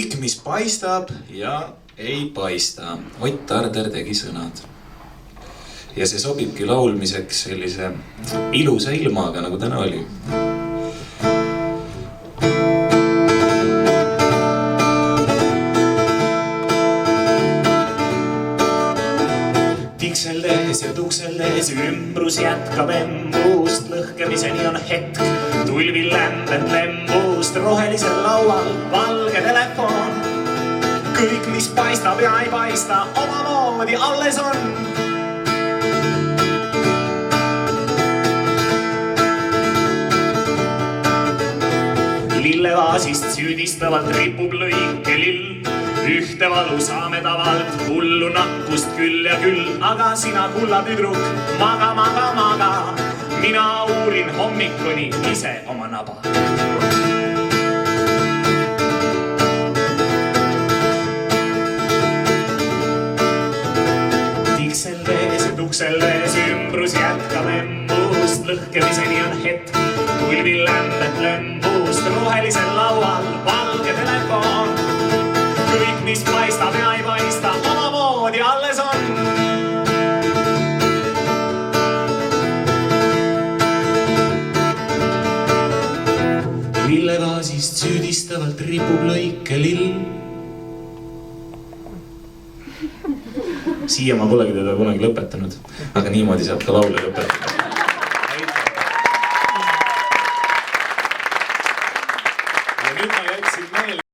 kõik, mis paistab ja ei paista. Ott Tarder tegi sõnad. Ja see sobibki laulmiseks sellise ilusa ilmaga, nagu täna oli. Tikseldes ja tukseldes ümbrus jätkab embust. Lõhkemiseni on hetk, tulvi lämbet lembust. Rohelisel laual valge telefon. Kõik, mis paistab ja ei paista, omamoodi alles on. Lillevaasist süüdistavalt ripub lõikelill. Ühte valu saame tavalt, hullu nakkust küll ja küll. Aga sina, kullatüdruk, maga, maga, maga. Mina uurin hommikuni ise oma naba. Tikseldes ja tukseldes ümbrus jätkab embust. Lõhkemiseni on hetk, tulvi lämbet lembust. Rohelisel laual valge telefon. Kõik, mis paistab ja ei paista, omamoodi alles on. Lillevaasist süüdistavalt ripub lõikelill. Siia ma polegi teda kunagi lõpetanud, aga niimoodi saab ka laule lõpetada.